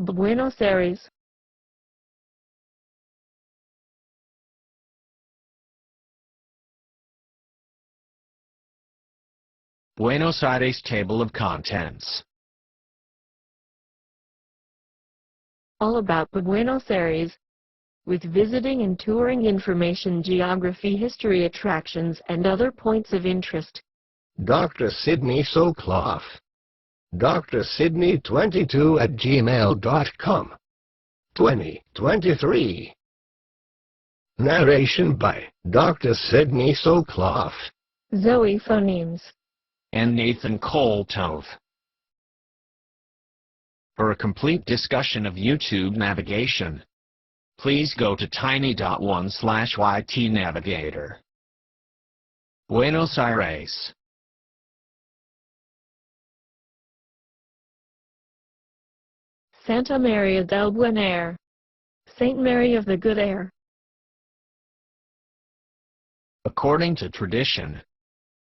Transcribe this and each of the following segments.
Buenos Aires. Buenos Aires table of contents. All about Buenos Aires, with visiting and touring information, geography, history, attractions, and other points of interest. Dr. Sydney Soclof. drsydney22@gmail.com. 2023. Narration by Dr. Sydney Soclof. Zoe Phonemes. And Nathan Koltove. For a complete discussion of YouTube navigation, please go to tiny.1/ytnavigator. Buenos Aires. Santa Maria del Buen Air. Saint Mary of the Good Air. According to tradition,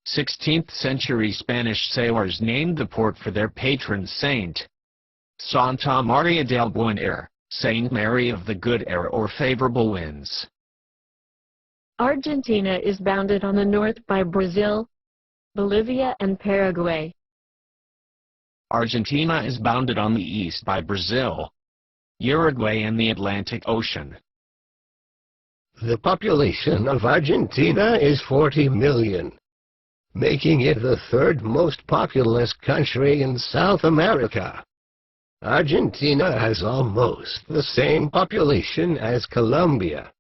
16th century Spanish sailors named the port for their patron saint, Santa Maria del Buen Air, Saint Mary of the Good Air or favorable winds. Argentina is bounded on the north by Brazil, Bolivia, and Paraguay. Argentina is bounded on the east by Brazil, Uruguay, and the Atlantic Ocean. The population of Argentina is 40 million, making it the third most populous country in South America. Argentina has almost the same population as Colombia.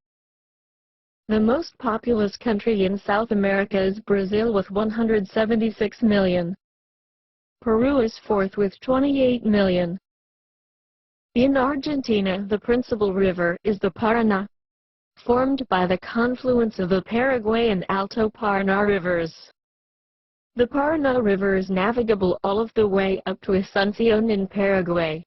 The most populous country in South America is Brazil with 176 million. Peru is fourth with 28 million. In Argentina, the principal river is the Paraná, formed by the confluence of the Paraguay and Alto Paraná rivers. The Paraná River is navigable all of the way up to Asunción in Paraguay.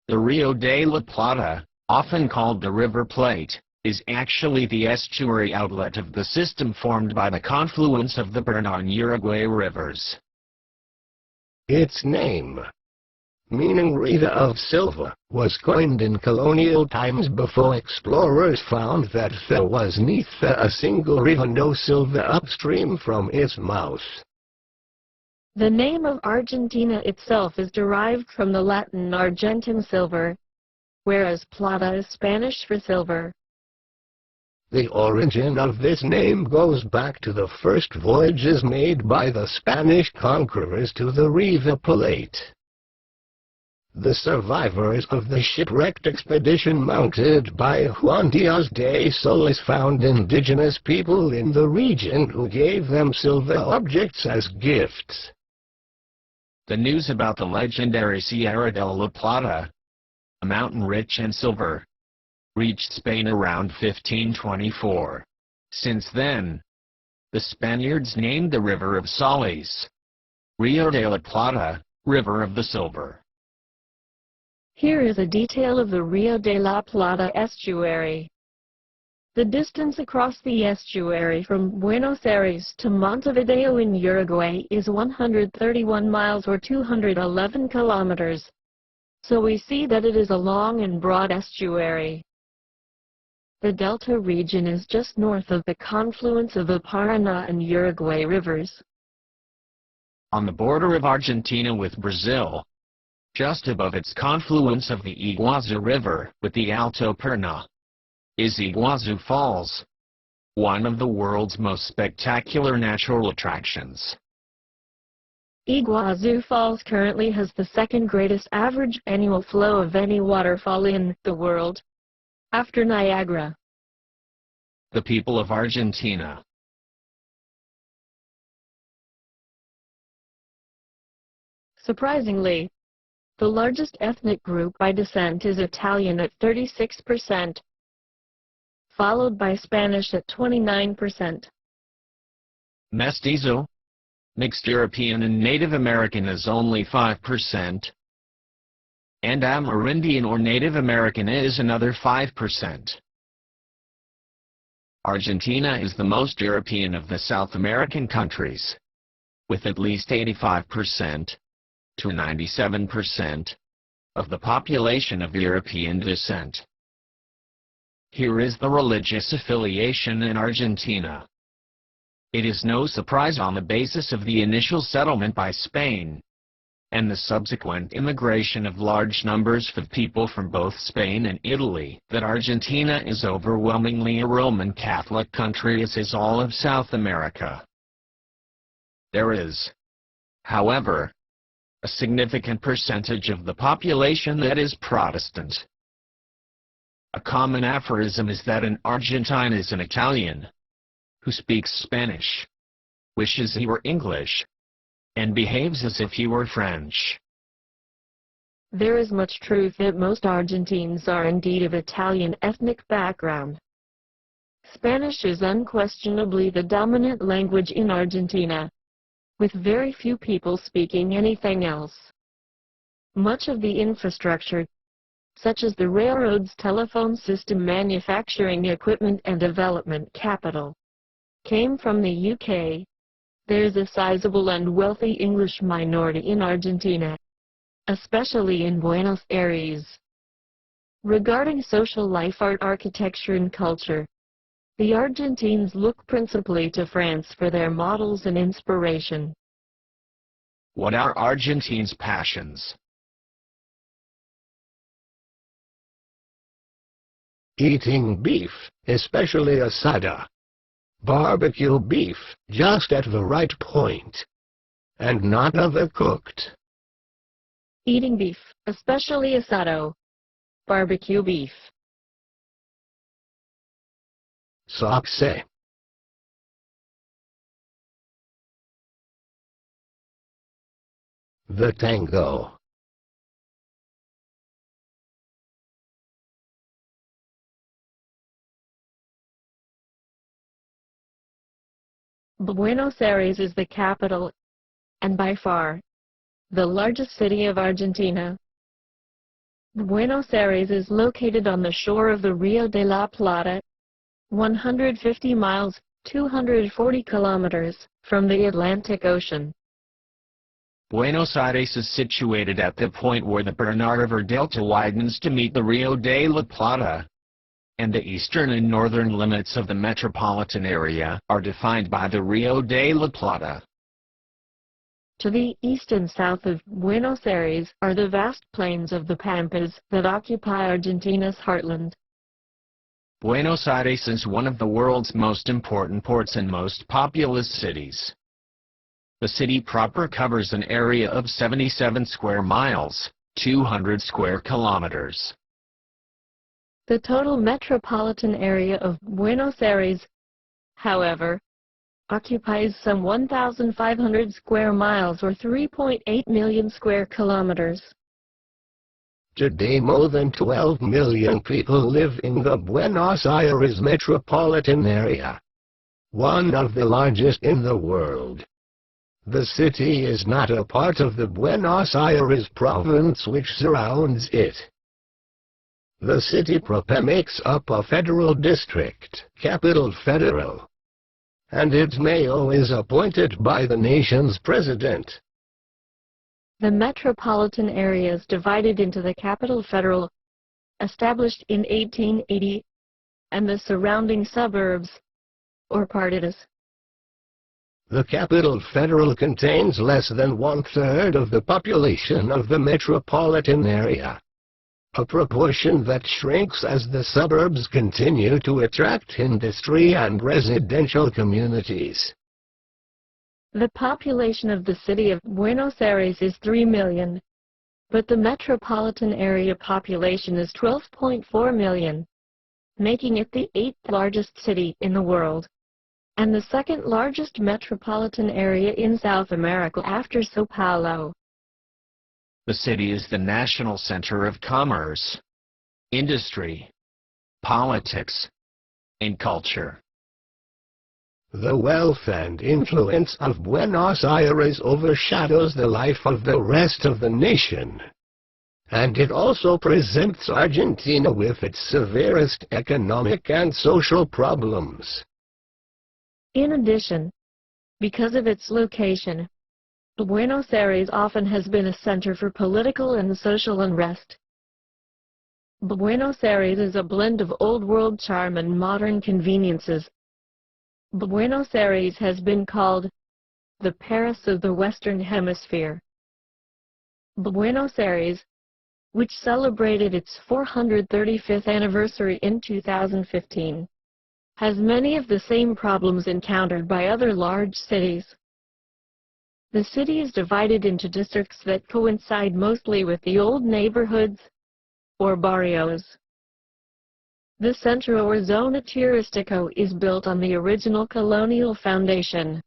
The Rio de la Plata, often called the River Plate, is actually the estuary outlet of the system formed by the confluence of the Paraná and Uruguay rivers. Its name, meaning Rita of Silva, was coined in colonial times before explorers found that there was neither a single river nor silver upstream from its mouth. The name of Argentina itself is derived from the Latin argentum silver, whereas plata is Spanish for silver. The origin of this name goes back to the first voyages made by the Spanish conquerors to the River Plate. The survivors of the shipwrecked expedition mounted by Juan Diaz de Solis found indigenous people in the region who gave them silver objects as gifts. The news about the legendary Sierra de la Plata, a mountain rich in silver, reached Spain around 1524. Since then, the Spaniards named the River of Solis Rio de la Plata, River of the Silver. Here is a detail of the Rio de la Plata estuary. The distance across the estuary from Buenos Aires to Montevideo in Uruguay is 131 miles or 211 kilometers. So we see that it is a long and broad estuary. The Delta region is just north of the confluence of the Paraná and Uruguay rivers. On the border of Argentina with Brazil, just above its confluence of the Iguazu River with the Alto Paraná, is Iguazu Falls, one of the world's most spectacular natural attractions. Iguazu Falls currently has the second greatest average annual flow of any waterfall in the world, after Niagara. The people of Argentina. Surprisingly, the largest ethnic group by descent is Italian at 36%, followed by Spanish at 29%. Mestizo, mixed European and Native American is only 5%, and Amerindian or Native American is another 5%. Argentina is the most European of the South American countries, with at least 85% to 97% of the population of European descent. Here is the religious affiliation in Argentina. It is no surprise on the basis of the initial settlement by Spain, and the subsequent immigration of large numbers of people from both Spain and Italy, that Argentina is overwhelmingly a Roman Catholic country, as is all of South America. There is, however, a significant percentage of the population that is Protestant. A common aphorism is that an Argentine is an Italian who speaks Spanish, wishes he were English, and behaves as if he were French. There is much truth that most Argentines are indeed of Italian ethnic background. Spanish is unquestionably the dominant language in Argentina, with very few people speaking anything else. Much of the infrastructure, such as the railroads, telephone system, manufacturing equipment and development capital, came from the UK. There's a sizable and wealthy English minority in Argentina, especially in Buenos Aires. Regarding social life, art, architecture and culture, the Argentines look principally to France for their models and inspiration. What are Argentines' passions? Eating beef, especially asada. Barbecue beef, just at the right point, and not overcooked. Eating beef, especially asado. Barbecue beef. Salsa. The tango. Buenos Aires is the capital, and by far, the largest city of Argentina. Buenos Aires is located on the shore of the Rio de la Plata, 150 miles, 240 kilometers, from the Atlantic Ocean. Buenos Aires is situated at the point where the Bernard River Delta widens to meet the Rio de la Plata, and the eastern and northern limits of the metropolitan area are defined by the Rio de la Plata. To the east and south of Buenos Aires are the vast plains of the Pampas that occupy Argentina's heartland. Buenos Aires is one of the world's most important ports and most populous cities. The city proper covers an area of 77 square miles, 200 square kilometers. The total metropolitan area of Buenos Aires, however, occupies some 1,500 square miles or 3.8 million square kilometers. Today more than 12 million people live in the Buenos Aires metropolitan area, one of the largest in the world. The city is not a part of the Buenos Aires province which surrounds it. The city proper makes up a federal district, Capital Federal, and its mayor is appointed by the nation's president. The metropolitan area is divided into the Capital Federal, established in 1880, and the surrounding suburbs, or partidos. The Capital Federal contains less than 1/3 of the population of the metropolitan area, a proportion that shrinks as the suburbs continue to attract industry and residential communities. The population of the city of Buenos Aires is 3 million, but the metropolitan area population is 12.4 million, making it the 8th largest city in the world, and the 2nd largest metropolitan area in South America after São Paulo. The city is the national center of commerce, industry, politics, and culture. The wealth and influence of Buenos Aires overshadows the life of the rest of the nation, and it also presents Argentina with its severest economic and social problems. In addition, because of its location, Buenos Aires often has been a center for political and social unrest. Buenos Aires is a blend of old-world charm and modern conveniences. Buenos Aires has been called the Paris of the Western Hemisphere. Buenos Aires, which celebrated its 435th anniversary in 2015, has many of the same problems encountered by other large cities. The city is divided into districts that coincide mostly with the old neighborhoods, or barrios. The Centro or Zona Turístico is built on the original colonial foundation.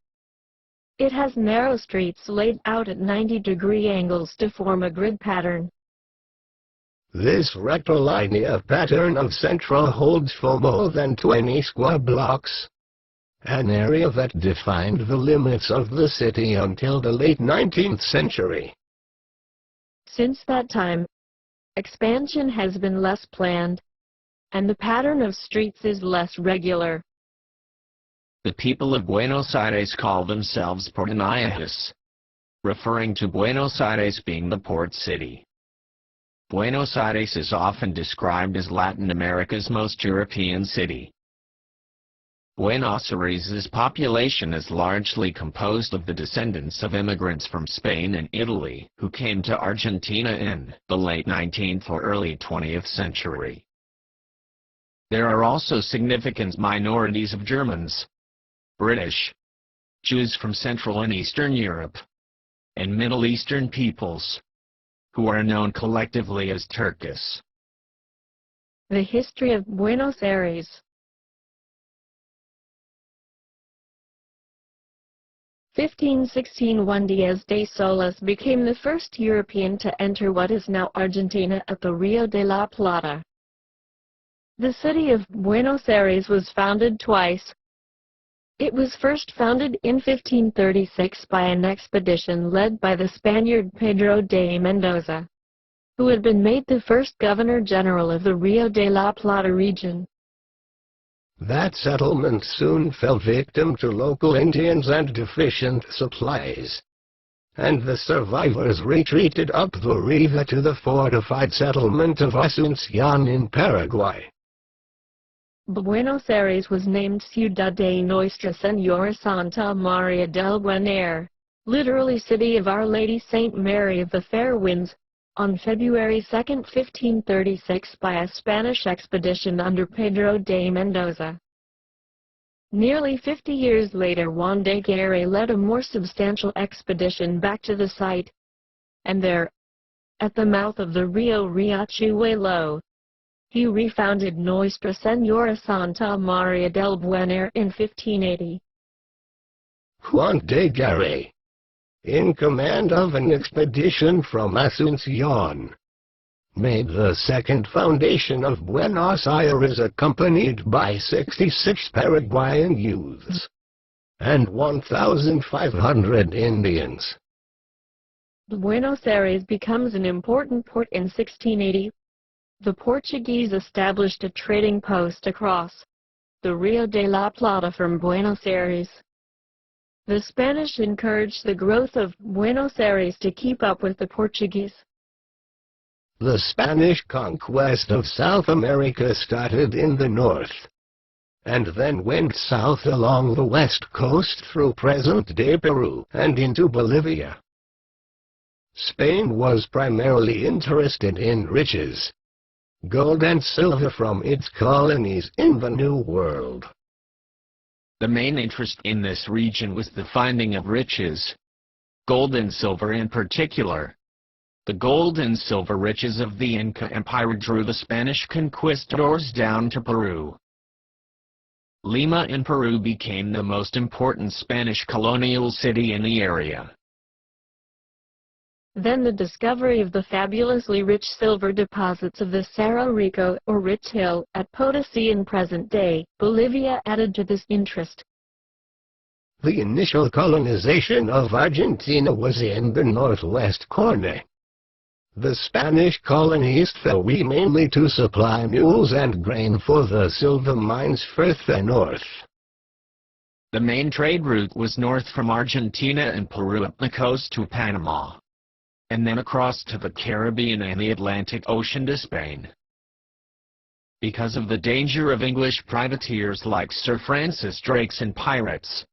It has narrow streets laid out at 90-degree angles to form a grid pattern. This rectilinear pattern of Centro holds for more than 20 square blocks, an area that defined the limits of the city until the late 19th century. Since that time, expansion has been less planned, and the pattern of streets is less regular. The people of Buenos Aires call themselves porteños, referring to Buenos Aires being the port city. Buenos Aires is often described as Latin America's most European city. Buenos Aires' population is largely composed of the descendants of immigrants from Spain and Italy who came to Argentina in the late 19th or early 20th century. There are also significant minorities of Germans, British, Jews from Central and Eastern Europe, and Middle Eastern peoples, who are known collectively as Turcos. The history of Buenos Aires. 1516 Juan Díaz de Solís became the first European to enter what is now Argentina at the Rio de la Plata. The city of Buenos Aires was founded twice. It was first founded in 1536 by an expedition led by the Spaniard Pedro de Mendoza, who had been made the first governor-general of the Rio de la Plata region. That settlement soon fell victim to local Indians and deficient supplies, and the survivors retreated up the river to the fortified settlement of Asunción in Paraguay. Buenos Aires was named Ciudad de Nuestra Señora Santa María del Buen Aire, literally City of Our Lady Saint Mary of the Fair Winds, on February 2, 1536 by a Spanish expedition under Pedro de Mendoza. Nearly 50 years later, Juan de Garay led a more substantial expedition back to the site, and there, at the mouth of the Rio Riachuelo, he refounded Nuestra Señora Santa María del Buen Aire in 1580. Juan de Garay, in command of an expedition from Asunción, made the second foundation of Buenos Aires accompanied by 66 Paraguayan youths and 1,500 Indians. Buenos Aires becomes an important port in 1680. The Portuguese established a trading post across the Rio de la Plata from Buenos Aires. The Spanish encouraged the growth of Buenos Aires to keep up with the Portuguese. The Spanish conquest of South America started in the north, and then went south along the west coast through present-day Peru and into Bolivia. Spain was primarily interested in riches, gold and silver from its colonies in the New World. The main interest in this region was the finding of riches, gold and silver in particular. The gold and silver riches of the Inca Empire drew the Spanish conquistadors down to Peru. Lima in Peru became the most important Spanish colonial city in the area. Then the discovery of the fabulously rich silver deposits of the Cerro Rico or Rich Hill at Potosí in present-day Bolivia added to this interest. The initial colonization of Argentina was in the northwest corner. The Spanish colonies fell mainly to supply mules and grain for the silver mines further north. The main trade route was north from Argentina and Peru up the coast to Panama, and then across to the Caribbean and the Atlantic Ocean to Spain. Because of the danger of English privateers like Sir Francis Drake's and pirates,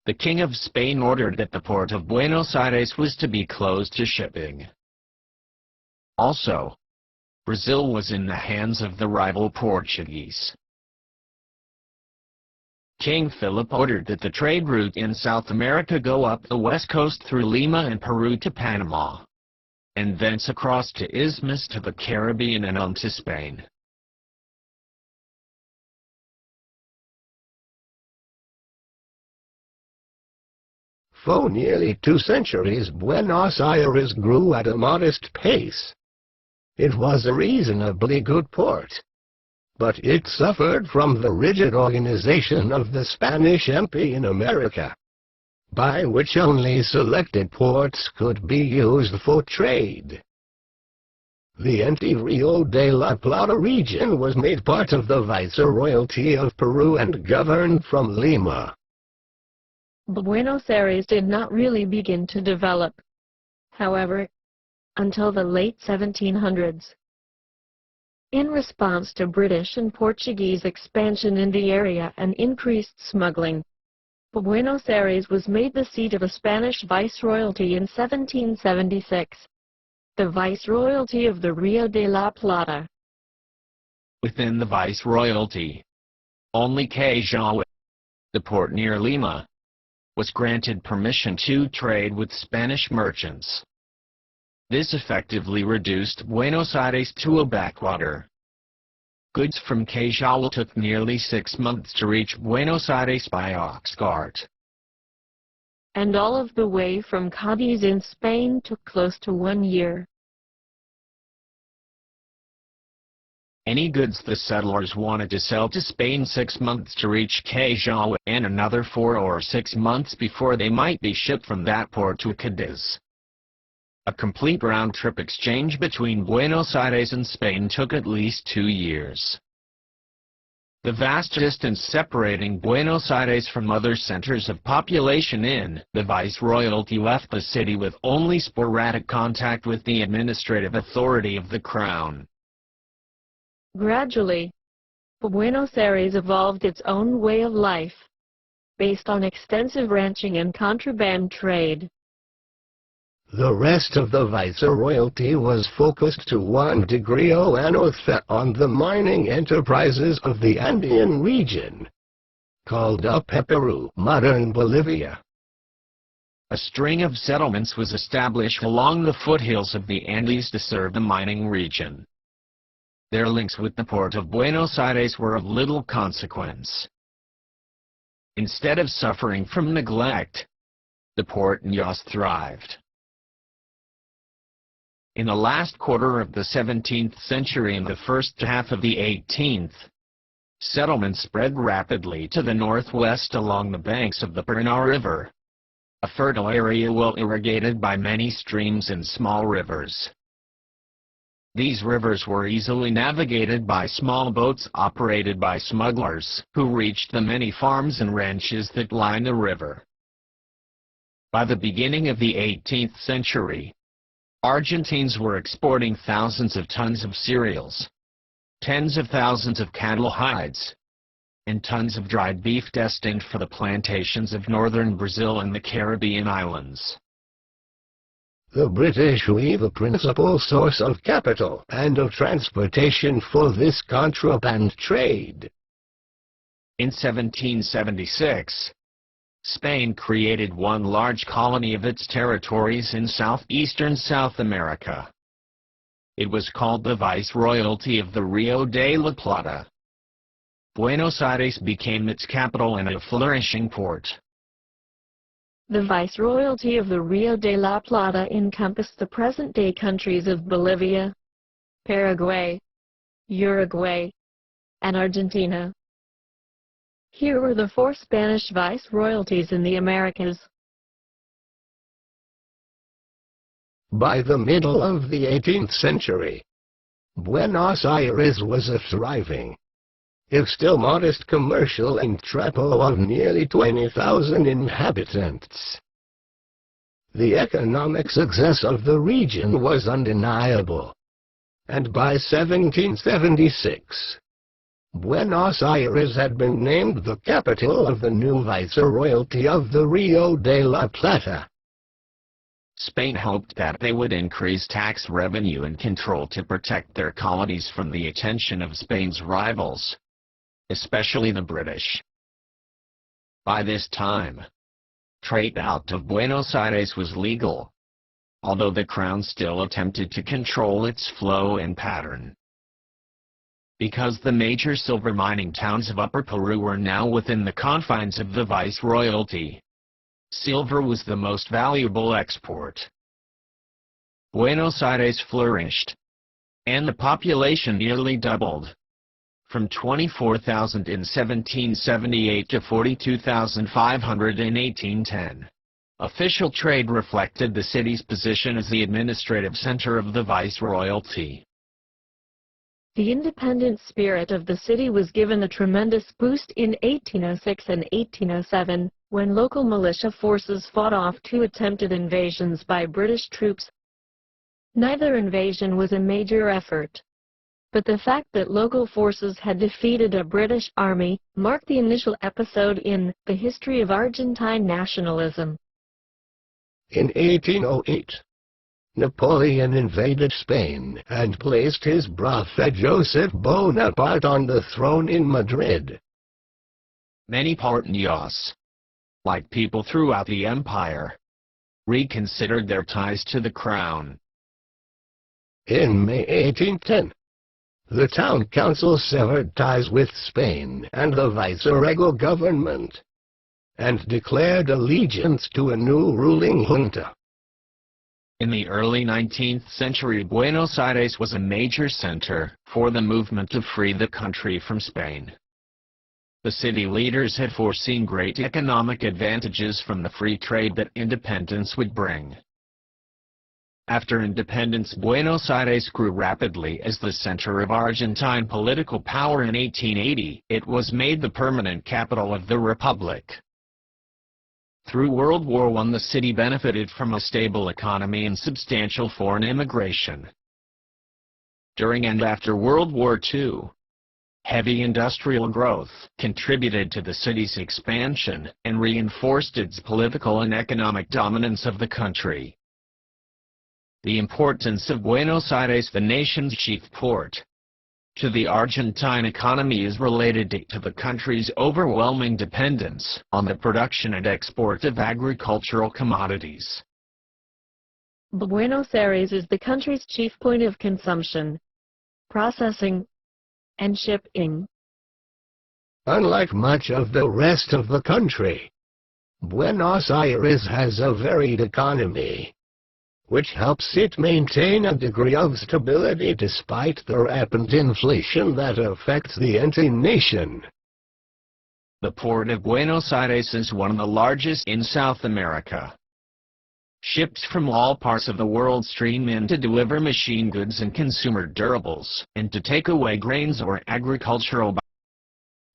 the King of Spain ordered that the port of Buenos Aires was to be closed to shipping. Also, Brazil was in the hands of the rival Portuguese. King Philip ordered that the trade route in South America go up the west coast through Lima and Peru to Panama, and thence across to Isthmus to the Caribbean and on to Spain. For nearly 2 centuries, Buenos Aires grew at a modest pace. It was a reasonably good port, but it suffered from the rigid organization of the Spanish Empire in America, by which only selected ports could be used for trade. The anti-Rio de la Plata region was made part of the Viceroyalty of Peru and governed from Lima. Buenos Aires did not really begin to develop, however, until the late 1700s. In response to British and Portuguese expansion in the area and increased smuggling, Buenos Aires was made the seat of a Spanish viceroyalty in 1776, the Viceroyalty of the Rio de la Plata. Within the viceroyalty, only Calle, the port near Lima, was granted permission to trade with Spanish merchants. This effectively reduced Buenos Aires to a backwater. Goods from Calle took nearly 6 months to reach Buenos Aires by ox cart. And all of the way from Cadiz in Spain took close to 1 year. Any goods the settlers wanted to sell to Spain 6 months to reach Calle, and another 4 or 6 months before they might be shipped from that port to Cadiz. A complete round-trip exchange between Buenos Aires and Spain took at least 2 years. The vast distance separating Buenos Aires from other centers of population in the Viceroyalty left the city with only sporadic contact with the administrative authority of the Crown. Gradually, Buenos Aires evolved its own way of life, based on extensive ranching and contraband trade. The rest of the Viceroyalty was focused to one degree or another on the mining enterprises of the Andean region, called Peru, modern Bolivia. A string of settlements was established along the foothills of the Andes to serve the mining region. Their links with the port of Buenos Aires were of little consequence. Instead of suffering from neglect, the port just thrived. In the last quarter of the 17th century and the first half of the 18th, settlements spread rapidly to the northwest along the banks of the Paraná River, a fertile area well irrigated by many streams and small rivers. These rivers were easily navigated by small boats operated by smugglers, who reached the many farms and ranches that line the river. By the beginning of the 18th century, Argentines were exporting thousands of tons of cereals, tens of thousands of cattle hides, and tons of dried beef destined for the plantations of northern Brazil and the Caribbean islands. The British were the principal source of capital and of transportation for this contraband trade. In 1776, Spain created one large colony of its territories in southeastern South America. It was called the Viceroyalty of the Rio de la Plata. Buenos Aires became its capital and a flourishing port. The Viceroyalty of the Rio de la Plata encompassed the present-day countries of Bolivia, Paraguay, Uruguay, and Argentina. Here were the 4 Spanish viceroyalties in the Americas. By the middle of the 18th century, Buenos Aires was a thriving, if still modest commercial entrepot of nearly 20,000 inhabitants. The economic success of the region was undeniable, and by 1776, Buenos Aires had been named the capital of the new viceroyalty of the Rio de la Plata. Spain hoped that they would increase tax revenue and control to protect their colonies from the attention of Spain's rivals, especially the British. By this time, trade out of Buenos Aires was legal, although the crown still attempted to control its flow and pattern. Because the major silver mining towns of Upper Peru were now within the confines of the viceroyalty, silver was the most valuable export. Buenos Aires flourished, and the population nearly doubled, from 24,000 in 1778 to 42,500 in 1810. Official trade reflected the city's position as the administrative center of the viceroyalty. The independent spirit of the city was given a tremendous boost in 1806 and 1807, when local militia forces fought off two attempted invasions by British troops. Neither invasion was a major effort, but the fact that local forces had defeated a British army marked the initial episode in the history of Argentine nationalism. In 1808, Napoleon invaded Spain and placed his brother Joseph Bonaparte on the throne in Madrid. Many Porteños, like people throughout the empire, reconsidered their ties to the crown. In May 1810, the town council severed ties with Spain and the viceregal government, and declared allegiance to a new ruling junta. In the early 19th century, Buenos Aires was a major center for the movement to free the country from Spain. The city leaders had foreseen great economic advantages from the free trade that independence would bring. After independence, Buenos Aires grew rapidly as the center of Argentine political power. In 1880, it was made the permanent capital of the Republic. Through World War I, the city benefited from a stable economy and substantial foreign immigration. During and after World War II, heavy industrial growth contributed to the city's expansion and reinforced its political and economic dominance of the country. The importance of Buenos Aires, the nation's chief port, to the Argentine economy is related to the country's overwhelming dependence on the production and export of agricultural commodities. Buenos Aires is the country's chief point of consumption, processing, and shipping. Unlike much of the rest of the country, Buenos Aires has a varied economy, which helps it maintain a degree of stability despite the rapid inflation that affects the nation. The port of Buenos Aires is one of the largest in South America. Ships from all parts of the world stream in to deliver machine goods and consumer durables, and to take away grains or agricultural.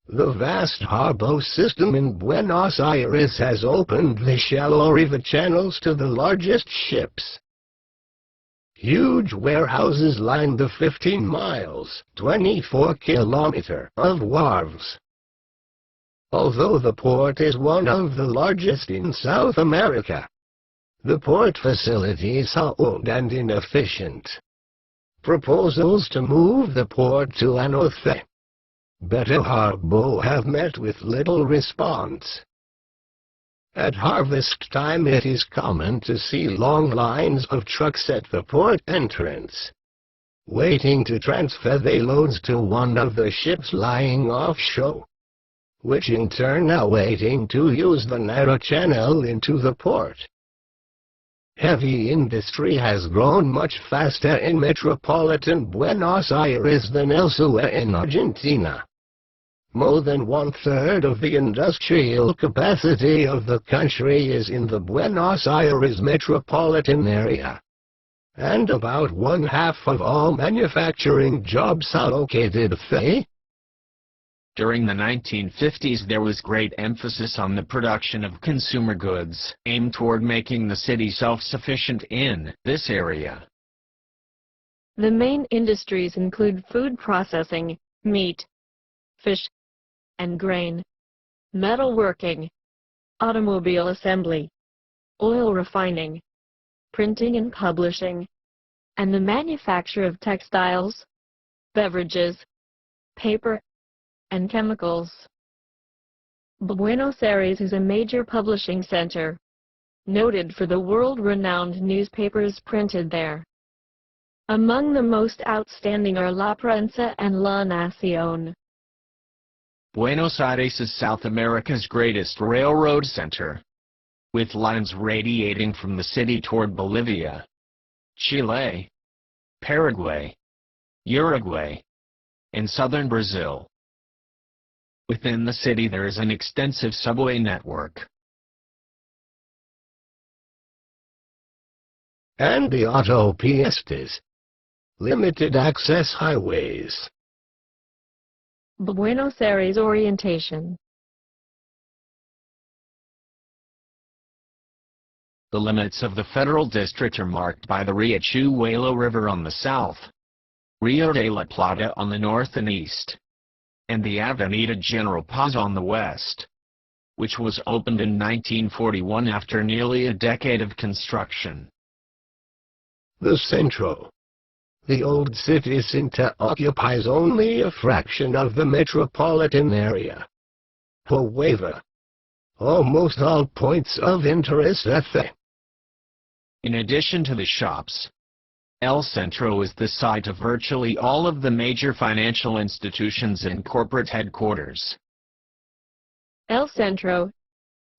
The vast harbor system in Buenos Aires has opened the shallow river channels to the largest ships. Huge warehouses line the 15 miles, 24 kilometers of wharves. Although the port is one of the largest in South America, the port facilities are old and inefficient. Proposals to move the port to an better harbor have met with little response. At harvest time, it is common to see long lines of trucks at the port entrance, waiting to transfer their loads to one of the ships lying offshore, which in turn are waiting to use the narrow channel into the port. Heavy industry has grown much faster in metropolitan Buenos Aires than elsewhere in Argentina. More than one-third of the industrial capacity of the country is in the Buenos Aires metropolitan area, and about one-half of all manufacturing jobs are located there. During the 1950s there was great emphasis on the production of consumer goods, aimed toward making the city self-sufficient in this area. The main industries include food processing, meat, fish, and grain, metalworking, automobile assembly, oil refining, printing and publishing, and the manufacture of textiles, beverages, paper, and chemicals. Buenos Aires is a major publishing center, noted for the world-renowned newspapers printed there. Among the most outstanding are La Prensa and La Nación. Buenos Aires is South America's greatest railroad center, with lines radiating from the city toward Bolivia, Chile, Paraguay, Uruguay, and southern Brazil. Within the city there is an extensive subway network. And the autopistas, limited access highways. Buenos Aires orientation. The limits of the federal district are marked by the Riachuelo River on the south, Rio de la Plata on the north and east, and the Avenida General Paz on the west, which was opened in 1941 after nearly a decade of construction. The Centro. The old city center occupies only a fraction of the metropolitan area. However, almost all points of interest are there. In addition to the shops, El Centro is the site of virtually all of the major financial institutions and corporate headquarters. El Centro,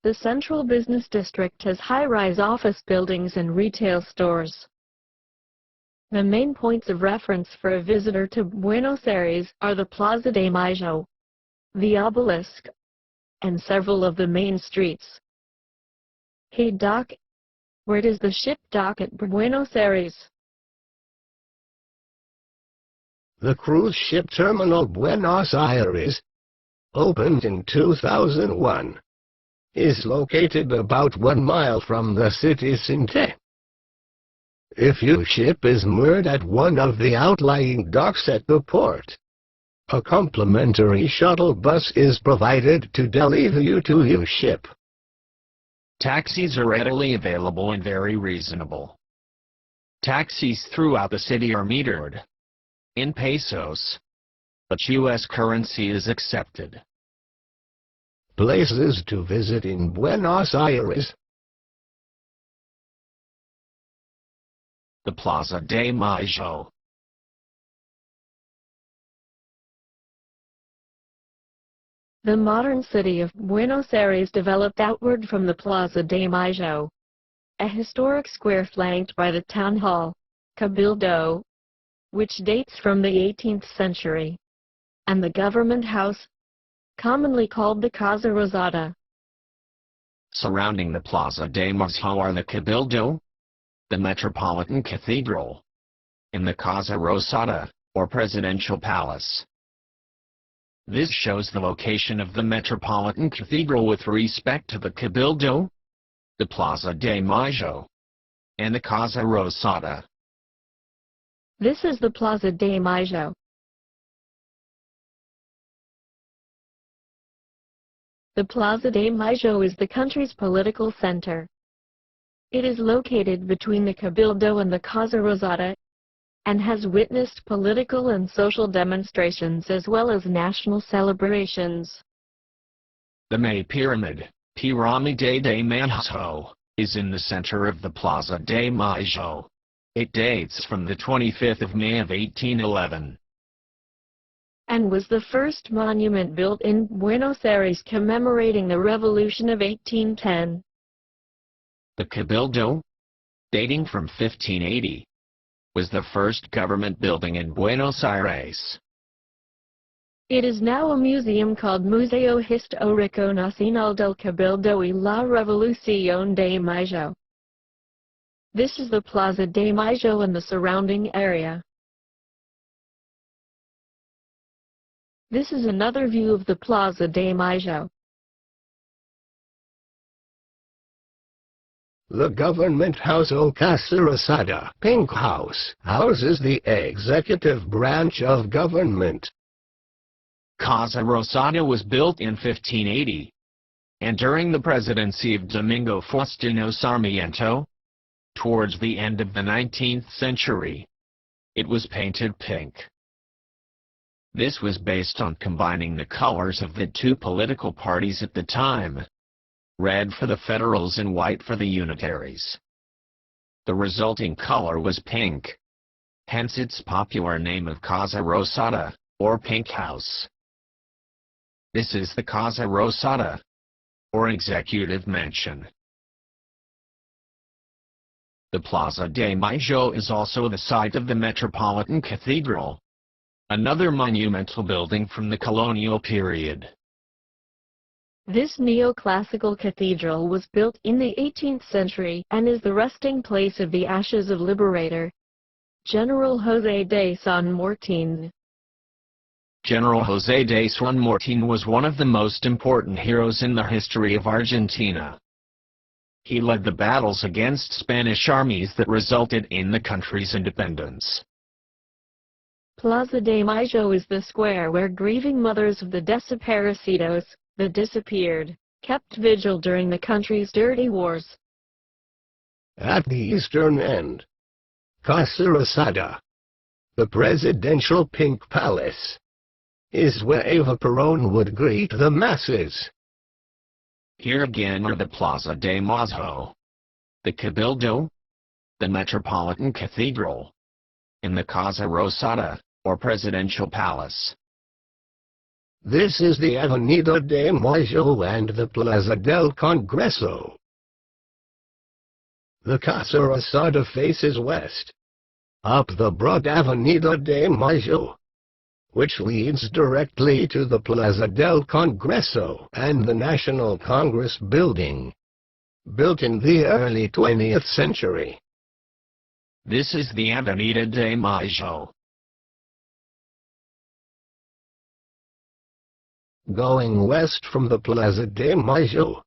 the central business district, has high-rise office buildings and retail stores. The main points of reference for a visitor to Buenos Aires are the Plaza de Mayo, the Obelisk, and several of the main streets. Quai Dock, where it is the ship dock at Buenos Aires. The cruise ship terminal Buenos Aires, opened in 2001, is located about 1 mile from the city center. If your ship is moored at one of the outlying docks at the port, a complimentary shuttle bus is provided to deliver you to your ship. Taxis are readily available and very reasonable. Taxis throughout the city are metered in pesos, but U.S. currency is accepted. Places to visit in Buenos Aires. The Plaza de Mayo. The modern city of Buenos Aires developed outward from the Plaza de Mayo, a historic square flanked by the town hall, Cabildo, which dates from the 18th century, and the government house, commonly called the Casa Rosada. Surrounding the Plaza de Mayo are the Cabildo, the Metropolitan Cathedral, and the Casa Rosada, or Presidential Palace. This shows the location of the Metropolitan Cathedral with respect to the Cabildo, the Plaza de Mayo, and the Casa Rosada. This is the Plaza de Mayo. The Plaza de Mayo is the country's political center. It is located between the Cabildo and the Casa Rosada, and has witnessed political and social demonstrations as well as national celebrations. The May Pyramid, Pirámide de Mayo, is in the center of the Plaza de Mayo. It dates from the 25th of May of 1811. And was the first monument built in Buenos Aires commemorating the Revolution of 1810. The Cabildo, dating from 1580, was the first government building in Buenos Aires. It is now a museum called Museo Histórico Nacional del Cabildo y la Revolución de Mayo. This is the Plaza de Mayo and the surrounding area. This is another view of the Plaza de Mayo. The government house o Casa Rosada, Pink House, houses the executive branch of government. Casa Rosada was built in 1580, and during the presidency of Domingo Faustino Sarmiento, towards the end of the 19th century, it was painted pink. This was based on combining the colors of the two political parties at the time, red for the Federals and white for the Unitaries. The resulting color was pink, hence its popular name of Casa Rosada, or Pink House. This is the Casa Rosada, or Executive Mansion. The Plaza de Mayo is also the site of the Metropolitan Cathedral, another monumental building from the colonial period. This neoclassical cathedral was built in the 18th century and is the resting place of the ashes of Liberator General José de San Martín. General José de San Martín was one of the most important heroes in the history of Argentina. He led the battles against Spanish armies that resulted in the country's independence. Plaza de Mayo is the square where grieving mothers of the desaparecidos, the disappeared, kept vigil during the country's dirty wars. At the eastern end, Casa Rosada, the presidential Pink Palace, is where Eva Perón would greet the masses. Here again are the Plaza de Mayo, the Cabildo, the Metropolitan Cathedral, and the Casa Rosada, or Presidential Palace. This is the Avenida de Mayo and the Plaza del Congreso. The Casa Rosada faces west, up the broad Avenida de Mayo, which leads directly to the Plaza del Congreso and the National Congress building, built in the early 20th century. This is the Avenida de Mayo. Going west from the Plaza de Mayo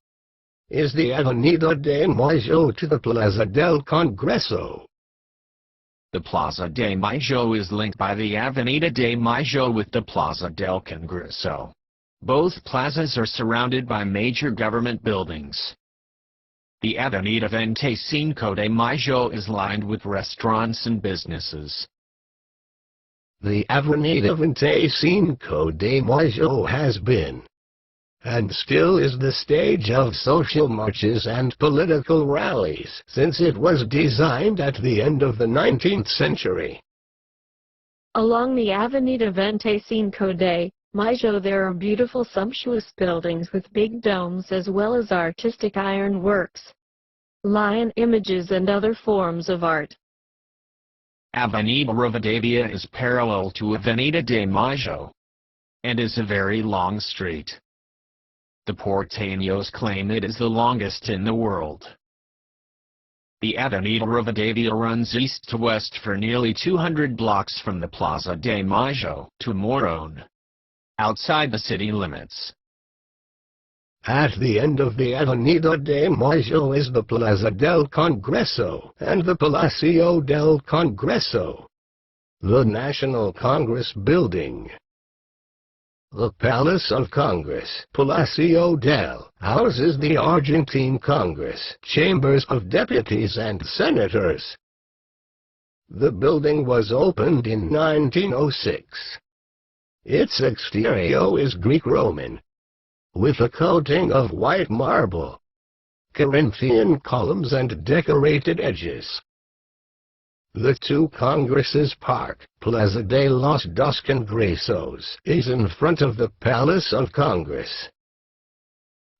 is the Avenida de Mayo to the Plaza del Congreso. The Plaza de Mayo is linked by the Avenida de Mayo with the Plaza del Congreso. Both plazas are surrounded by major government buildings. The Avenida 25 de Mayo is lined with restaurants and businesses. The Avenida 25 de Mayo has been, and still is, the stage of social marches and political rallies since it was designed at the end of the 19th century. Along the Avenida 25 de Mayo there are beautiful sumptuous buildings with big domes as well as artistic iron works, lion images and other forms of art. Avenida Rivadavia is parallel to Avenida de Mayo, and is a very long street. The Porteños claim it is the longest in the world. The Avenida Rivadavia runs east to west for nearly 200 blocks from the Plaza de Mayo to Morón, outside the city limits. At the end of the Avenida de Mayo is the Plaza del Congreso and the Palacio del Congreso, the National Congress building. The Palace of Congress, Palacio del, houses the Argentine Congress, chambers of deputies and senators. The building was opened in 1906. Its exterior is Greek-Roman, with a coating of white marble, Corinthian columns and decorated edges. The two Congresses Park, Plaza de los Dos Congresos, is in front of the Palace of Congress.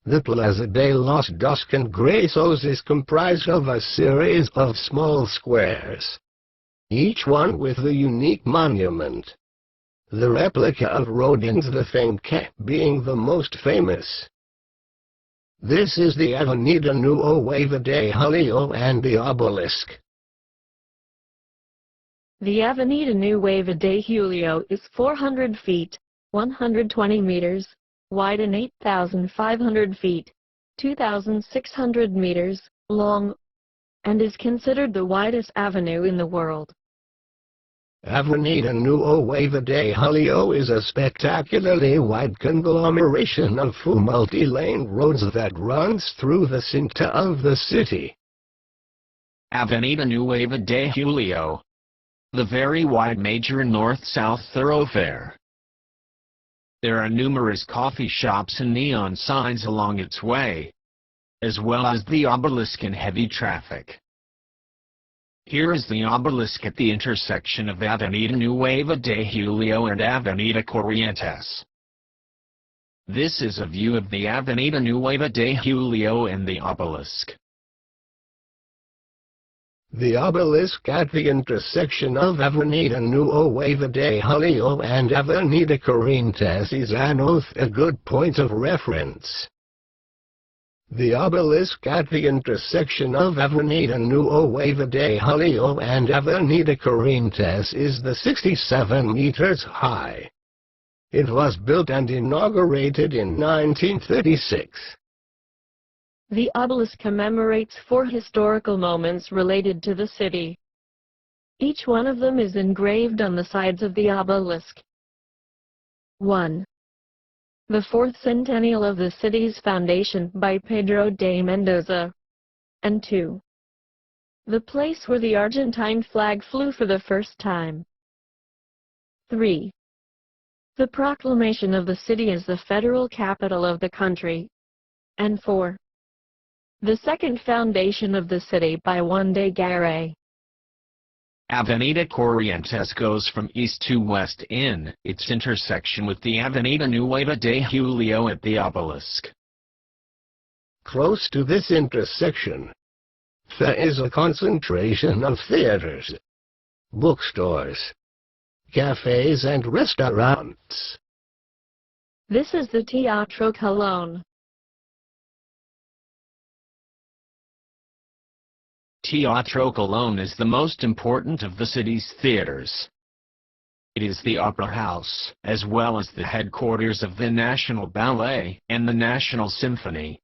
The Plaza de los Dos Congresos is comprised of a series of small squares, each one with a unique monument. The replica of Rodin's The Finca being the most famous. This is the Avenida Nueva de Julio and the Obelisk. The Avenida Nueva de Julio is 400 feet, 120 meters, wide and 8,500 feet, 2,600 meters, long, and is considered the widest avenue in the world. Avenida Nueva de Julio is a spectacularly wide conglomeration of full multi-lane roads that runs through the center of the city. Avenida Nueva de Julio, the very wide major north-south thoroughfare. There are numerous coffee shops and neon signs along its way, as well as the Obelisk in heavy traffic. Here is the Obelisk at the intersection of Avenida Nueva de Julio and Avenida Corrientes. This is a view of the Avenida Nueva de Julio and the Obelisk. The Obelisk at the intersection of Avenida Nueva de Julio and Avenida Corrientes is a good point of reference. The Obelisk at the intersection of Avenida Nueva de Julio and Avenida Corrientes is 67 meters high. It was built and inaugurated in 1936. The obelisk commemorates 4 historical moments related to the city. Each one of them is engraved on the sides of the obelisk. 1. The 4th centennial of the city's foundation by Pedro de Mendoza. And 2. The place where the Argentine flag flew for the first time. 3. The proclamation of the city as the federal capital of the country. And 4. The second foundation of the city by Juan de Garay. Avenida Corrientes goes from east to west in its intersection with the Avenida Nueva de Julio at the Obelisk. Close to this intersection, there is a concentration of theaters, bookstores, cafes and restaurants. This is the Teatro Colon. Teatro Colon is the most important of the city's theaters. It is the opera house, as well as the headquarters of the National Ballet and the National Symphony.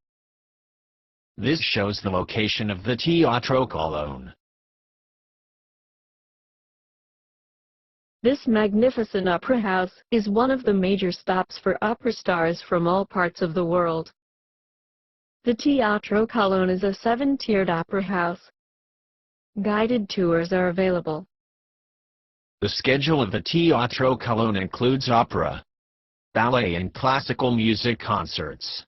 This shows the location of the Teatro Colon. This magnificent opera house is one of the major stops for opera stars from all parts of the world. The Teatro Colon is a 7-tiered opera house. Guided tours are available. The schedule of the Teatro Colon includes opera, ballet and classical music concerts.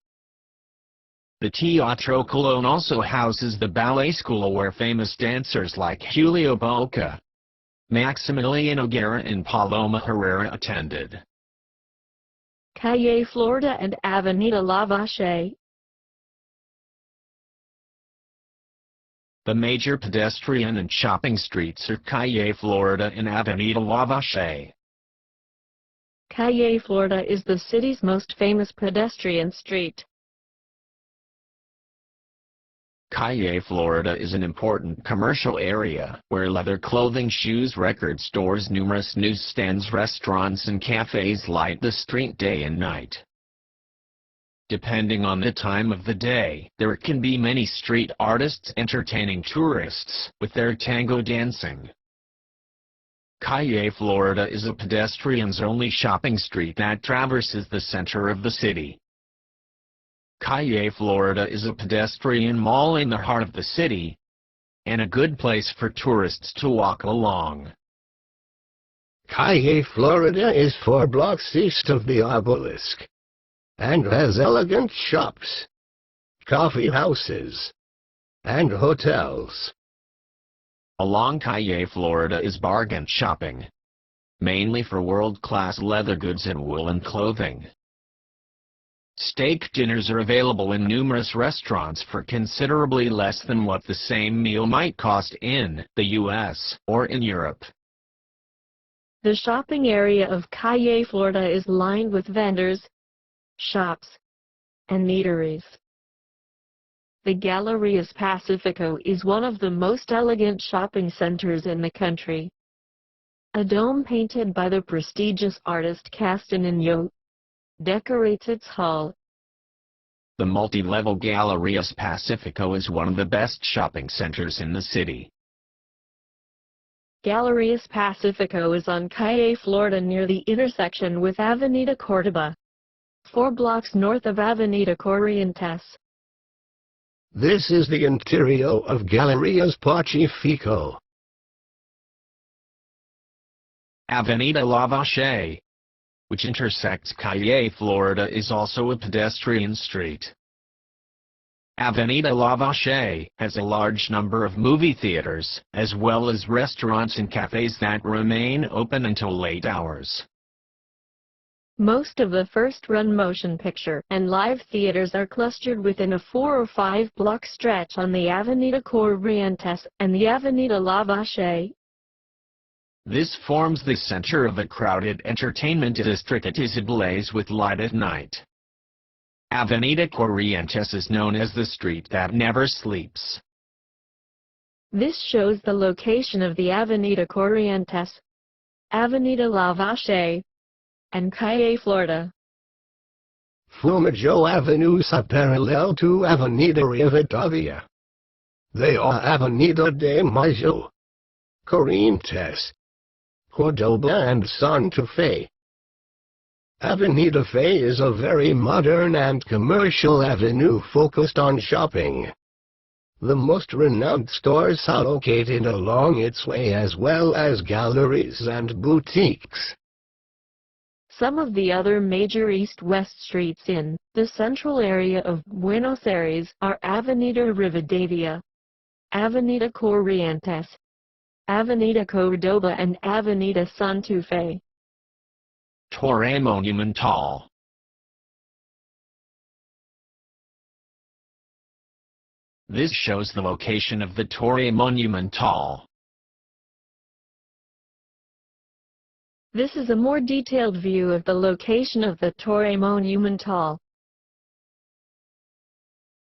The Teatro Colon also houses the ballet school where famous dancers like Julio, Maximiliano Guerra and Paloma Herrera attended. Calle, Florida and Avenida Lavalle. The major pedestrian and shopping streets are Calle, Florida and Avenida Lavalle. Calle, Florida is the city's most famous pedestrian street. Calle, Florida is an important commercial area where leather clothing, shoes, record stores, numerous newsstands, restaurants and cafes light the street day and night. Depending on the time of the day, there can be many street artists entertaining tourists with their tango dancing. Calle, Florida is a pedestrians-only shopping street that traverses the center of the city. Calle, Florida is a pedestrian mall in the heart of the city, and a good place for tourists to walk along. Calle, Florida is 4 blocks east of the Obelisk, and has elegant shops, coffee houses, and hotels. Along Calle, Florida is bargain shopping, mainly for world-class leather goods and woolen clothing. Steak dinners are available in numerous restaurants for considerably less than what the same meal might cost in the U.S. or in Europe. The shopping area of Calle, Florida is lined with vendors, shops, and eateries. The Galerías Pacifico is one of the most elegant shopping centers in the country. A dome painted by the prestigious artist Castanino decorates its hall. The multi-level Galerías Pacífico is one of the best shopping centers in the city. Galerías Pacífico is on Calle, Florida near the intersection with Avenida Córdoba, 4 blocks north of Avenida Corrientes. This is the interior of Galerías Pacífico. Avenida Lavalle, which intersects Calle, Florida, is also a pedestrian street. Avenida Lavalle has a large number of movie theaters, as well as restaurants and cafes that remain open until late hours. Most of the first-run motion picture and live theaters are clustered within a 4 or 5 block stretch on the Avenida Corrientes and the Avenida Lavalle. This forms the center of a crowded entertainment district that is ablaze with light at night. Avenida Corrientes is known as the street that never sleeps. This shows the location of the Avenida Corrientes, Avenida Lavalle, and Calle, Florida. Fumajo avenues are parallel to Avenida Rivadavia. They are Avenida de Mayo, Corrientes, Cordoba and Santa Fe. Avenida Fe is a very modern and commercial avenue focused on shopping. The most renowned stores are located along its way as well as galleries and boutiques. Some of the other major east-west streets in the central area of Buenos Aires are Avenida Rivadavia, Avenida Corrientes, Avenida Cordoba and Avenida Santa Fe. Torre Monumental. This shows the location of the Torre Monumental. This is a more detailed view of the location of the Torre Monumental.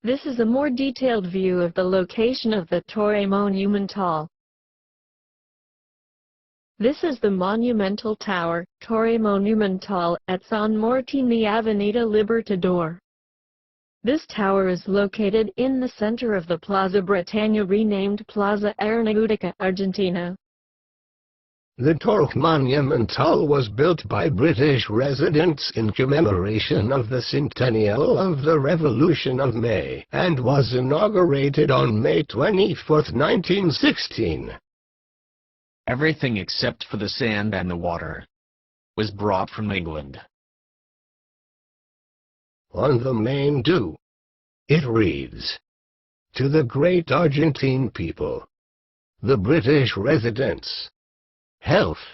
This is a more detailed view of the location of the Torre Monumental. This is the monumental tower, Torre Monumental, at San Martín de Avenida Libertador. This tower is located in the center of the Plaza Britannia, renamed Plaza Aeronáutica Argentina. The Torre Monumental was built by British residents in commemoration of the centennial of the Revolution of May, and was inaugurated on May 24, 1916. Everything except for the sand and the water was brought from England. On the main do, it reads, "To the great Argentine people, the British residents, health,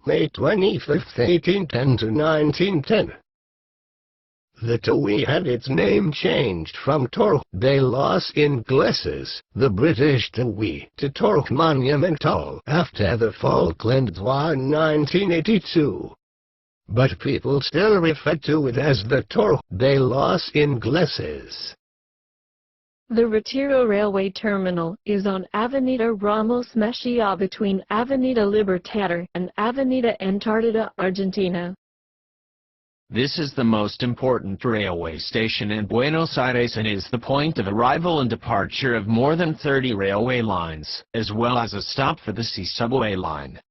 May 25, 1810 to 1910. The TOE had its name changed from Torre de los Ingleses, the British TOE, to Torre Monumental after the Falklands War in 1982. But people still refer to it as the Torre de los Ingleses. The Retiro railway terminal is on Avenida Ramos Mejia between Avenida Libertador and Avenida Antártida, Argentina. This is the most important railway station in Buenos Aires and is the point of arrival and departure of more than 30 railway lines, as well as a stop for the C subway line.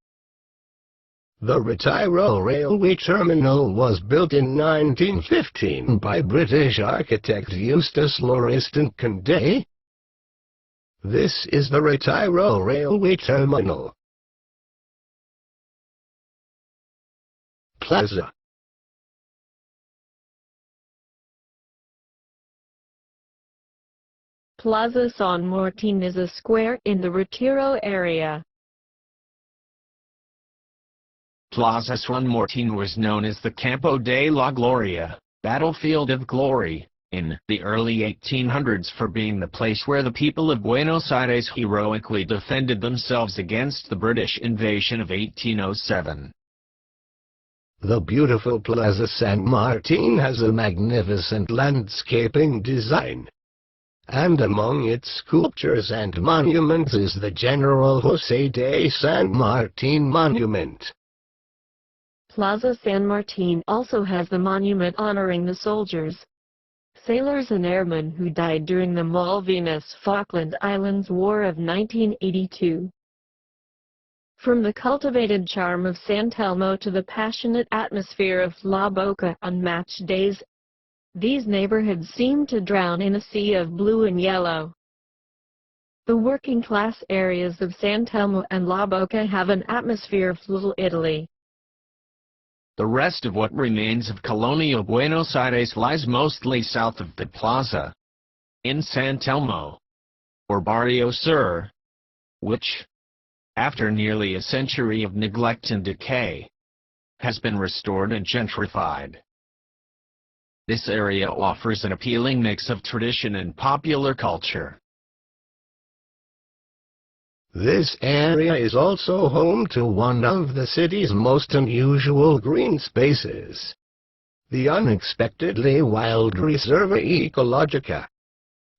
The Retiro railway terminal was built in 1915 by British architect Eustace Lauriston Condé. This is the Retiro railway terminal. Plaza. Plaza San Martín is a square in the Retiro area. Plaza San Martín was known as the Campo de la Gloria, Battlefield of Glory, in the early 1800s for being the place where the people of Buenos Aires heroically defended themselves against the British invasion of 1807. The beautiful Plaza San Martín has a magnificent landscaping design. and among its sculptures and monuments is the General José de San Martín Monument. Plaza San Martin also has the monument honoring the soldiers, sailors and airmen who died during the Malvinas-Falkland Islands War of 1982. From the cultivated charm of San Telmo to the passionate atmosphere of La Boca on match days, these neighborhoods seem to drown in a sea of blue and yellow. The working-class areas of San Telmo and La Boca have an atmosphere of Little Italy. The rest of what remains of colonial Buenos Aires lies mostly south of the plaza, in San Telmo, or Barrio Sur, which, after nearly a century of neglect and decay, has been restored and gentrified. This area offers an appealing mix of tradition and popular culture. This area is also home to one of the city's most unusual green spaces, the unexpectedly wild Reserva Ecologica,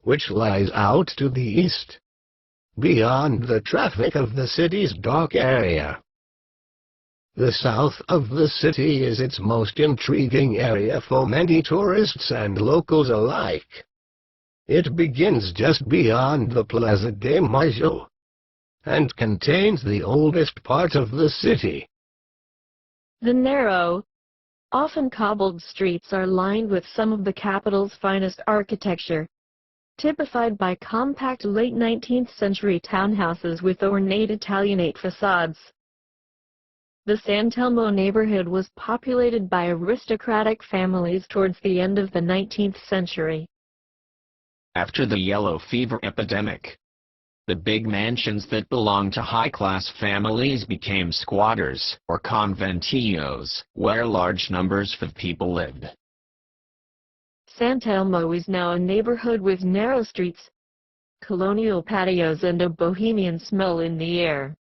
which lies out to the east, beyond the traffic of the city's dock area. The south of the city is its most intriguing area for many tourists and locals alike. It begins just beyond the Plaza de Mayo, and contains the oldest part of the city. The narrow, often cobbled streets are lined with some of the capital's finest architecture, typified by compact late 19th century townhouses with ornate Italianate facades. The San Telmo neighborhood was populated by aristocratic families towards the end of the 19th century. After the yellow fever epidemic, the big mansions that belonged to high-class families became squatters or conventillos, where large numbers of people lived. San Telmo is now a neighborhood with narrow streets, colonial patios and a bohemian smell in the air.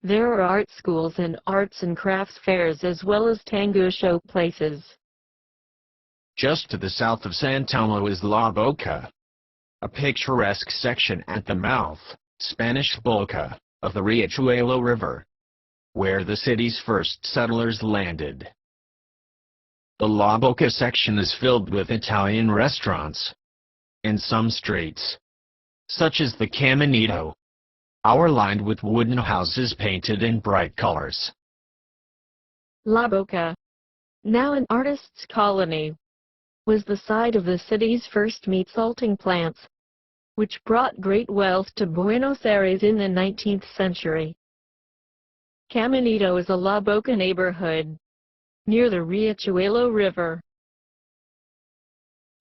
There are art schools and arts and crafts fairs as well as tango show places. Just to the south of San Telmo is La Boca, a picturesque section at the mouth, Spanish Boca, of the Riachuelo River, where the city's first settlers landed. The La Boca section is filled with Italian restaurants. In some streets, such as the Caminito, are lined with wooden houses painted in bright colors. La Boca, now an artist's colony, was the site of the city's first meat salting plants, which brought great wealth to Buenos Aires in the 19th century. Caminito is a La Boca neighborhood, near the Riachuelo River.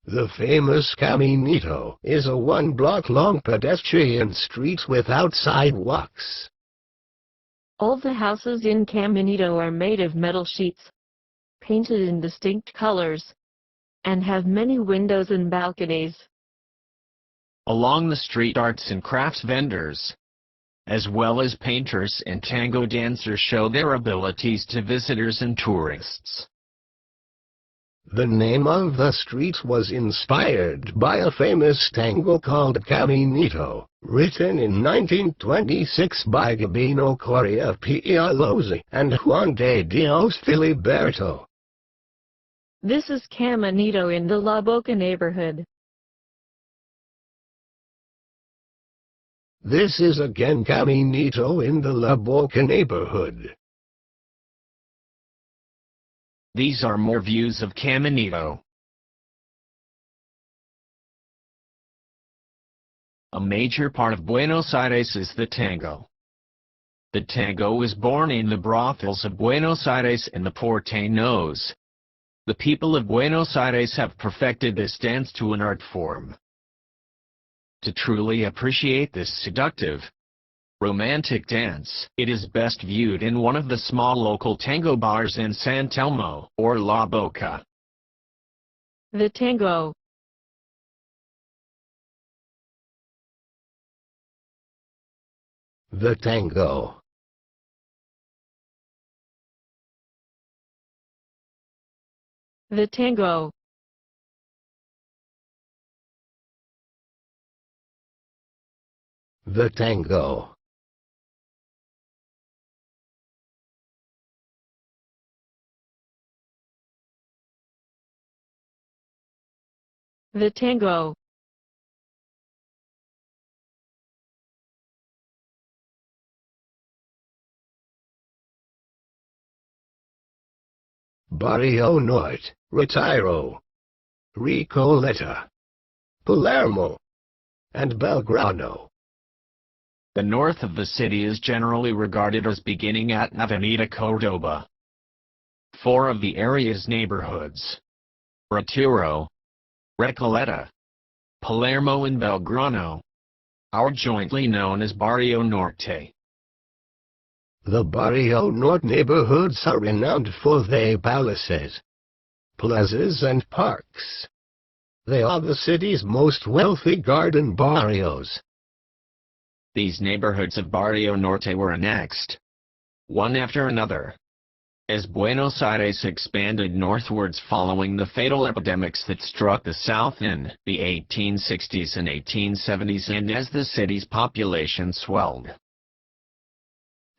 The famous Caminito is a one-block-long pedestrian street without sidewalks. All the houses in Caminito are made of metal sheets, painted in distinct colors, and have many windows and balconies. Along the street, arts and crafts vendors, as well as painters and tango dancers, show their abilities to visitors and tourists. The name of the street was inspired by a famous tango called Caminito, written in 1926 by Gabino Coria Pialozzi and Juan de Dios Filiberto. This is Caminito in the La Boca neighborhood. This is again Caminito in the La Boca neighborhood. These are more views of Caminito. A major part of Buenos Aires is the tango. The tango was born in the brothels of Buenos Aires and the porteños. The people of Buenos Aires have perfected this dance to an art form. To truly appreciate this seductive, romantic dance, it is best viewed in one of the small local tango bars in San Telmo or La Boca. The tango. The tango. The tango. The Tango. The Tango. Barrio Norte, Retiro, Recoleta, Palermo, and Belgrano. The north of the city is generally regarded as beginning at Avenida Cordoba. Four of the area's neighborhoods, Retiro, Recoleta, Palermo and Belgrano, are jointly known as Barrio Norte. The Barrio Norte neighborhoods are renowned for their palaces, plazas and parks. They are the city's most wealthy garden barrios. These neighborhoods of Barrio Norte were annexed, one after another, as Buenos Aires expanded northwards following the fatal epidemics that struck the south in the 1860s and 1870s and as the city's population swelled.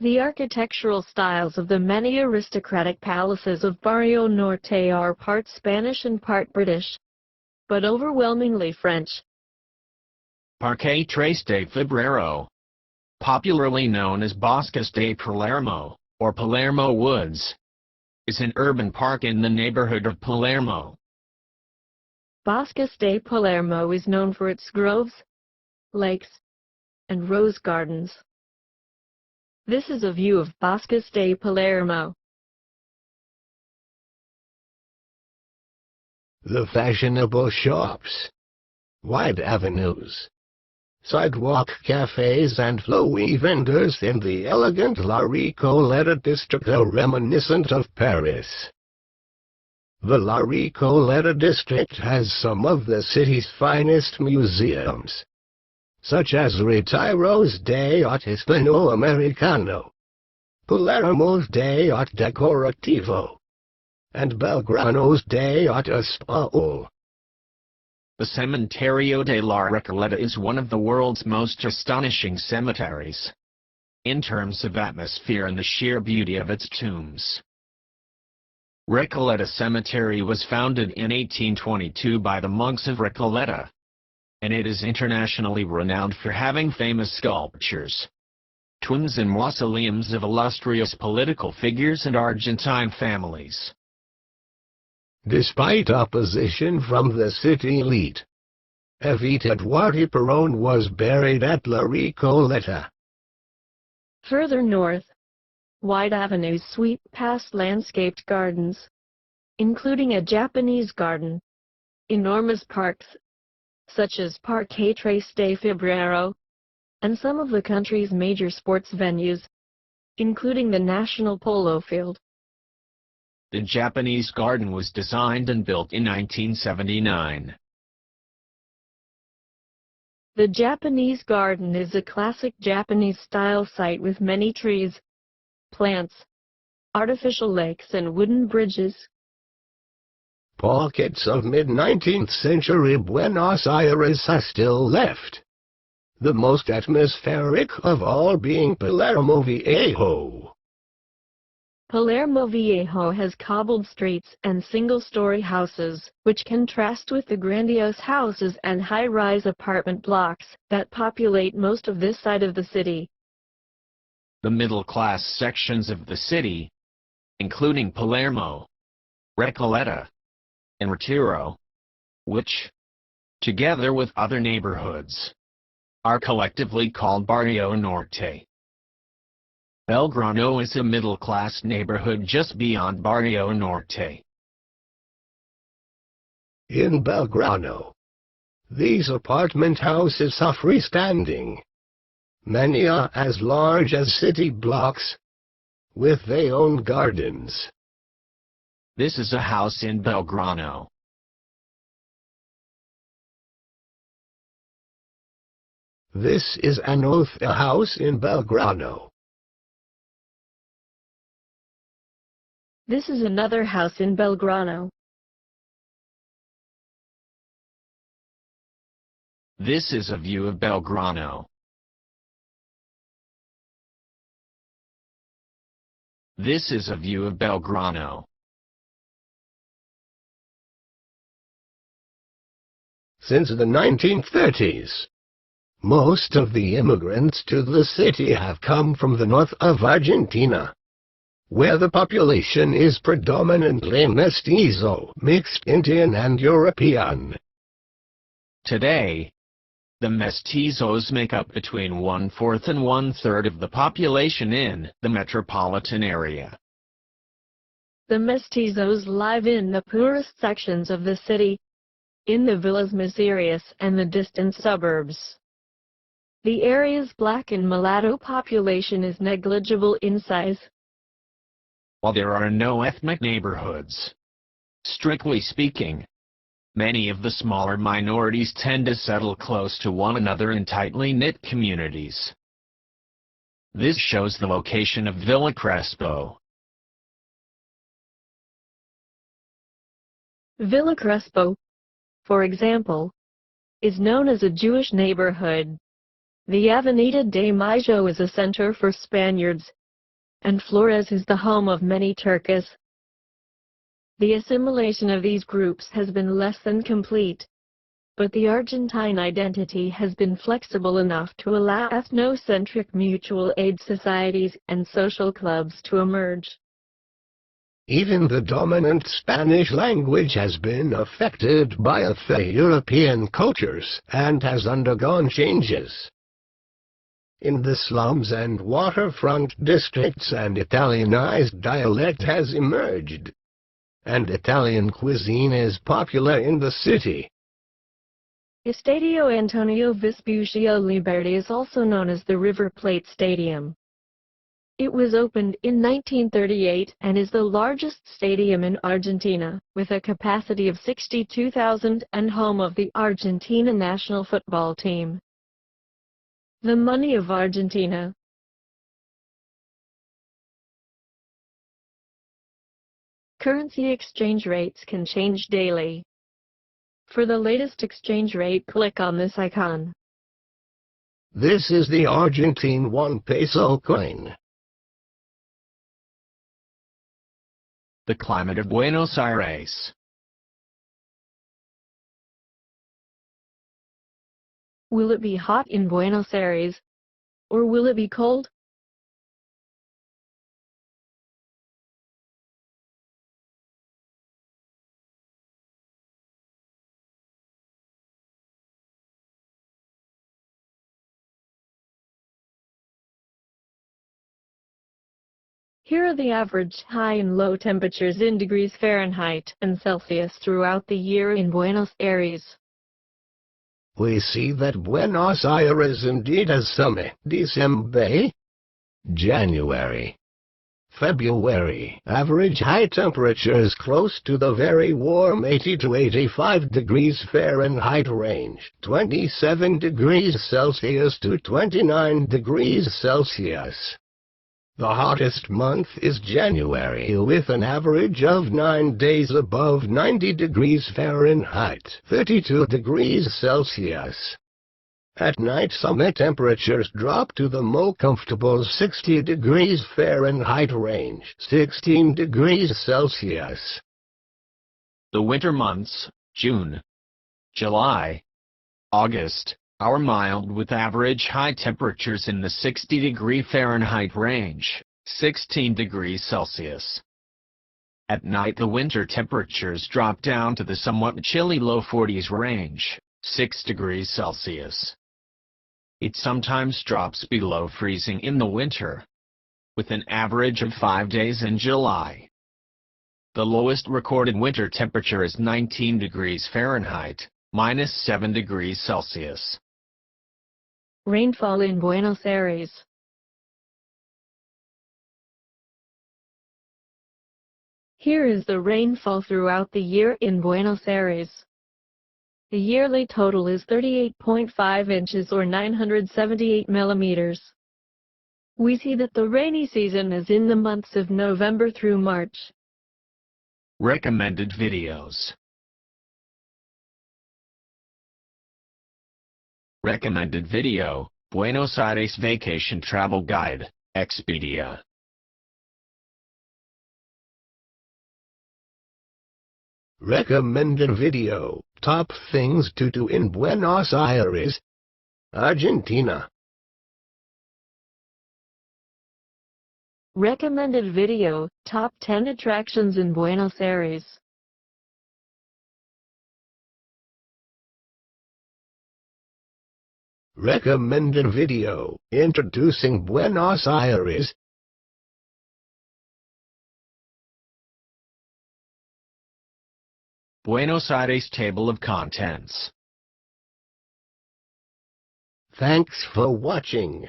The architectural styles of the many aristocratic palaces of Barrio Norte are part Spanish and part British, but overwhelmingly French. Parque Tres de Febrero, popularly known as Bosques de Palermo, or Palermo Woods, is an urban park in the neighborhood of Palermo. Bosques de Palermo is known for its groves, lakes, and rose gardens. This is a view of Bosques de Palermo. The fashionable shops, wide avenues, sidewalk cafes and flowy vendors in the elegant La Recoleta district are reminiscent of Paris. The La Recoleta district has some of the city's finest museums, such as Retiro's de Arte Hispano-Americano, Palermo's de Arte Decorativo, and Belgrano's de Arte Español. The Cementerio de la Recoleta is one of the world's most astonishing cemeteries, in terms of atmosphere and the sheer beauty of its tombs. Recoleta Cemetery was founded in 1822 by the monks of Recoleta, and it is internationally renowned for having famous sculptures, tombs and mausoleums of illustrious political figures and Argentine families. Despite opposition from the city elite, Evita Duarte Perón was buried at La Recoleta. Further north, wide avenues sweep past landscaped gardens, including a Japanese garden, enormous parks, such as Parque Tres de Febrero, and some of the country's major sports venues, including the National Polo Field. The Japanese garden was designed and built in 1979. The Japanese garden is a classic Japanese-style site with many trees, plants, artificial lakes and wooden bridges. Pockets of mid-19th century Buenos Aires are still left, the most atmospheric of all being Palermo Viejo. Palermo Viejo has cobbled streets and single-story houses, which contrast with the grandiose houses and high-rise apartment blocks that populate most of this side of the city. The middle-class sections of the city, including Palermo, Recoleta, and Retiro, which, together with other neighborhoods, are collectively called Barrio Norte. Belgrano is a middle-class neighborhood just beyond Barrio Norte. In Belgrano, these apartment houses are freestanding. Many are as large as city blocks, with their own gardens. This is a house in Belgrano. This is an Otha house in Belgrano. This is another house in Belgrano. This is a view of Belgrano. This is a view of Belgrano. Since the 1930s, most of the immigrants to the city have come from the north of Argentina, where the population is predominantly mestizo, mixed Indian and European. Today, the mestizos make up between 1/4 and 1/3 of the population in the metropolitan area. The mestizos live in the poorest sections of the city, in the villas miserias and the distant suburbs. The area's black and mulatto population is negligible in size. While there are no ethnic neighborhoods, strictly speaking, many of the smaller minorities tend to settle close to one another in tightly knit communities. This shows the location of Villa Crespo. Villa Crespo, for example, is known as a Jewish neighborhood. The Avenida de Mayo is a center for Spaniards, and Flores is the home of many Turcos. The assimilation of these groups has been less than complete, but the Argentine identity has been flexible enough to allow ethnocentric mutual aid societies and social clubs to emerge. Even the dominant Spanish language has been affected by the European cultures and has undergone changes. In the slums and waterfront districts, an Italianized dialect has emerged, and Italian cuisine is popular in the city. Estadio Antonio Vespuccio Liberty is also known as the River Plate Stadium. It was opened in 1938 and is the largest stadium in Argentina, with a capacity of 62,000 and home of the Argentina national football team. The money of Argentina. Currency exchange rates can change daily. For the latest exchange rate, click on this icon. This is the Argentine 1 peso coin. The climate of Buenos Aires. Will it be hot in Buenos Aires, or will it be cold? Here are the average high and low temperatures in degrees Fahrenheit and Celsius throughout the year in Buenos Aires. We see that Buenos Aires indeed has summer. December, January, February. Average high temperatures close to the very warm 80 to 85 degrees Fahrenheit range. 27 degrees Celsius to 29 degrees Celsius. The hottest month is January, with an average of 9 days above 90 degrees Fahrenheit, 32 degrees Celsius. At night, summer temperatures drop to the more comfortable 60 degrees Fahrenheit range, 16 degrees Celsius. The winter months, June, July, August, are mild with average high temperatures in the 60-degree Fahrenheit range, 16 degrees Celsius. At night the winter temperatures drop down to the somewhat chilly low 40s range, 6 degrees Celsius. It sometimes drops below freezing in the winter, with an average of 5 days in July. The lowest recorded winter temperature is 19 degrees Fahrenheit, -7 degrees Celsius. Rainfall in Buenos Aires. Here is the rainfall throughout the year in Buenos Aires. The yearly total is 38.5 inches or 978 millimeters. We see that the rainy season is in the months of November through March. Recommended videos. Recommended video, Buenos Aires Vacation Travel Guide, Expedia. Recommended video, top things to do in Buenos Aires, Argentina. Recommended video, top 10 attractions in Buenos Aires. Recommended video, introducing Buenos Aires. Buenos Aires table of contents. Thanks for watching.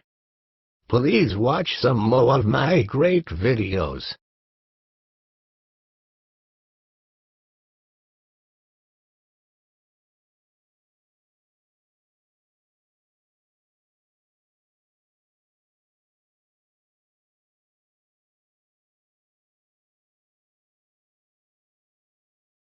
Please watch some more of my great videos.